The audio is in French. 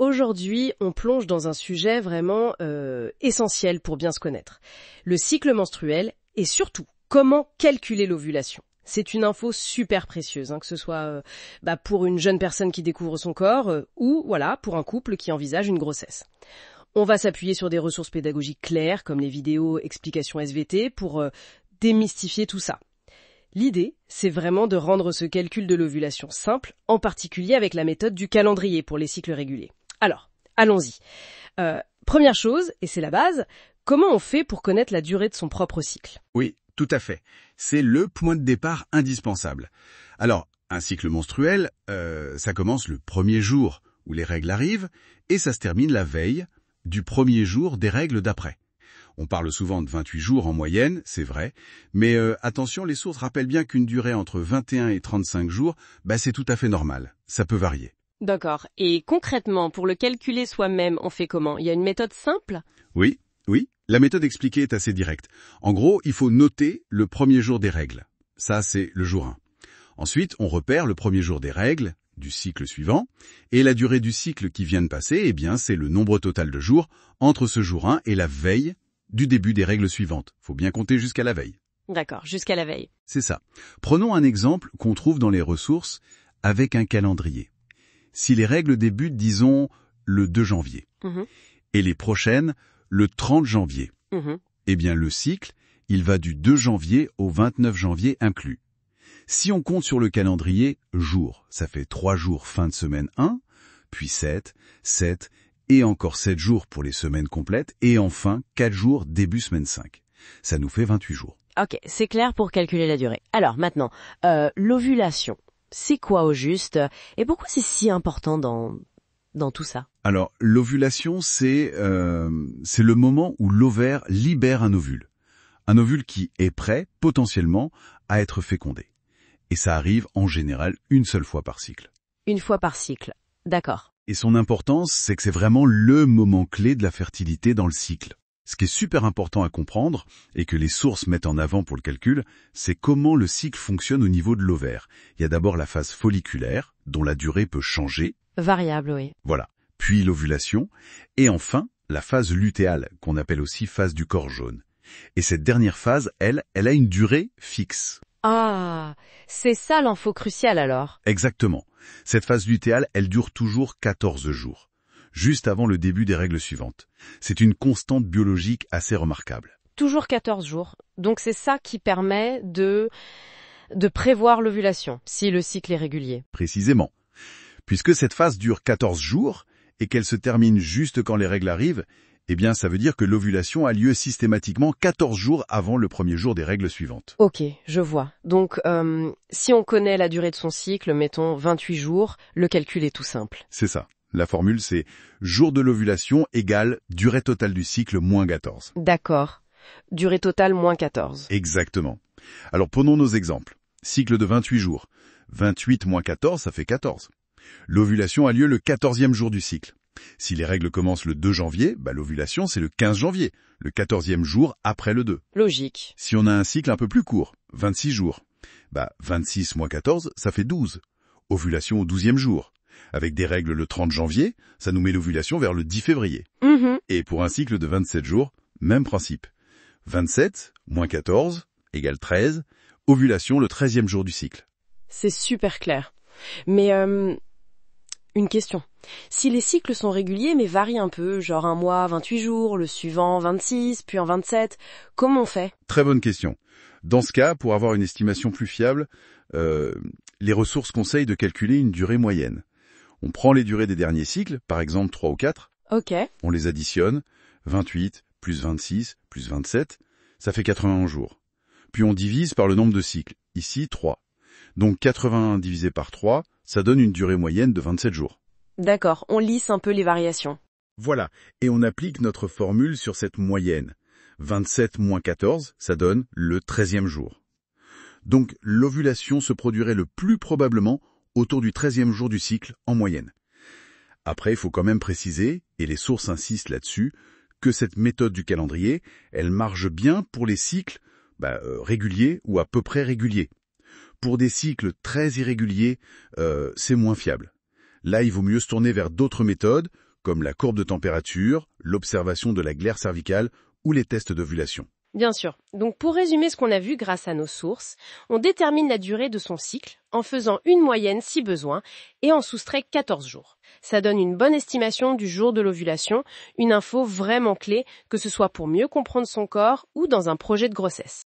Aujourd'hui, on plonge dans un sujet vraiment essentiel pour bien se connaître. Le cycle menstruel et surtout, comment calculer l'ovulation. C'est une info super précieuse, que ce soit pour une jeune personne qui découvre son corps ou voilà pour un couple qui envisage une grossesse. On va s'appuyer sur des ressources pédagogiques claires comme les vidéos explications SVT pour démystifier tout ça. L'idée, c'est vraiment de rendre ce calcul de l'ovulation simple, en particulier avec la méthode du calendrier pour les cycles réguliers. Alors, allons-y. Première chose, et c'est la base, comment on fait pour connaître la durée de son propre cycle ? Oui, tout à fait. C'est le point de départ indispensable. Alors, un cycle menstruel, ça commence le premier jour où les règles arrivent et ça se termine la veille du premier jour des règles d'après. On parle souvent de 28 jours en moyenne, c'est vrai, mais attention, les sources rappellent bien qu'une durée entre 21 et 35 jours, c'est tout à fait normal. Ça peut varier. D'accord. Et concrètement, pour le calculer soi-même, on fait comment ? Il y a une méthode simple ? Oui. La méthode expliquée est assez directe. En gros, il faut noter le premier jour des règles. Ça, c'est le jour 1. Ensuite, on repère le premier jour des règles du cycle suivant, et la durée du cycle qui vient de passer, c'est le nombre total de jours entre ce jour 1 et la veille du début des règles suivantes. Faut bien compter jusqu'à la veille. D'accord, jusqu'à la veille. C'est ça. Prenons un exemple qu'on trouve dans les ressources avec un calendrier. Si les règles débutent, disons, le 2 janvier, et les prochaines, le 30 janvier, le cycle, il va du 2 janvier au 29 janvier inclus. Si on compte sur le calendrier jours, ça fait 3 jours fin de semaine 1, puis 7, et encore 7 jours pour les semaines complètes, et enfin 4 jours début semaine 5. Ça nous fait 28 jours. Ok, c'est clair pour calculer la durée. Alors maintenant, l'ovulation, c'est quoi au juste ? Et pourquoi c'est si important dans tout ça ? Alors, l'ovulation, c'est le moment où l'ovaire libère un ovule. Un ovule qui est prêt, potentiellement, à être fécondé. Et ça arrive en général une seule fois par cycle. Une fois par cycle, d'accord. Et son importance, c'est que c'est vraiment le moment clé de la fertilité dans le cycle. Ce qui est super important à comprendre, et que les sources mettent en avant pour le calcul, c'est comment le cycle fonctionne au niveau de l'ovaire. Il y a d'abord la phase folliculaire, dont la durée peut changer. Variable, oui. Voilà. Puis l'ovulation, et enfin la phase lutéale, qu'on appelle aussi phase du corps jaune. Et cette dernière phase, elle a une durée fixe. Ah, c'est ça l'info cruciale alors. Exactement. Cette phase lutéale, elle dure toujours 14 jours, juste avant le début des règles suivantes. C'est une constante biologique assez remarquable. Toujours 14 jours. Donc c'est ça qui permet de prévoir l'ovulation, si le cycle est régulier. Précisément. Puisque cette phase dure 14 jours et qu'elle se termine juste quand les règles arrivent, ça veut dire que l'ovulation a lieu systématiquement 14 jours avant le premier jour des règles suivantes. Ok, je vois. Donc, si on connaît la durée de son cycle, mettons 28 jours, le calcul est tout simple. C'est ça. La formule, c'est jour de l'ovulation égale durée totale du cycle moins 14. D'accord. Durée totale moins 14. Exactement. Alors, prenons nos exemples. Cycle de 28 jours. 28 moins 14, ça fait 14. L'ovulation a lieu le 14e jour du cycle. Si les règles commencent le 2 janvier, l'ovulation c'est le 15 janvier, le 14e jour après le 2. Logique. Si on a un cycle un peu plus court, 26 jours, 26 moins 14, ça fait 12. Ovulation au 12e jour. Avec des règles le 30 janvier, ça nous met l'ovulation vers le 10 février. Et pour un cycle de 27 jours, même principe. 27 moins 14 égale 13, ovulation le 13e jour du cycle. C'est super clair. Mais une question. Si les cycles sont réguliers mais varient un peu, genre un mois 28 jours, le suivant 26, puis en 27, comment on fait ? Très bonne question. Dans ce cas, pour avoir une estimation plus fiable, les ressources conseillent de calculer une durée moyenne. On prend les durées des derniers cycles, par exemple 3 ou 4. Ok. On les additionne, 28 plus 26 plus 27, ça fait 81 jours. Puis on divise par le nombre de cycles, ici 3. Donc 81 divisé par 3, ça donne une durée moyenne de 27 jours. D'accord, on lisse un peu les variations. Voilà, et on applique notre formule sur cette moyenne. 27 moins 14, ça donne le 13e jour. Donc l'ovulation se produirait le plus probablement autour du 13e jour du cycle en moyenne. Après, il faut quand même préciser, et les sources insistent là-dessus, que cette méthode du calendrier, elle marche bien pour les cycles réguliers ou à peu près réguliers. Pour des cycles très irréguliers, c'est moins fiable. Là, il vaut mieux se tourner vers d'autres méthodes, comme la courbe de température, l'observation de la glaire cervicale ou les tests d'ovulation. Bien sûr. Donc pour résumer ce qu'on a vu grâce à nos sources, on détermine la durée de son cycle en faisant une moyenne si besoin et en soustrait 14 jours. Ça donne une bonne estimation du jour de l'ovulation, une info vraiment clé, que ce soit pour mieux comprendre son corps ou dans un projet de grossesse.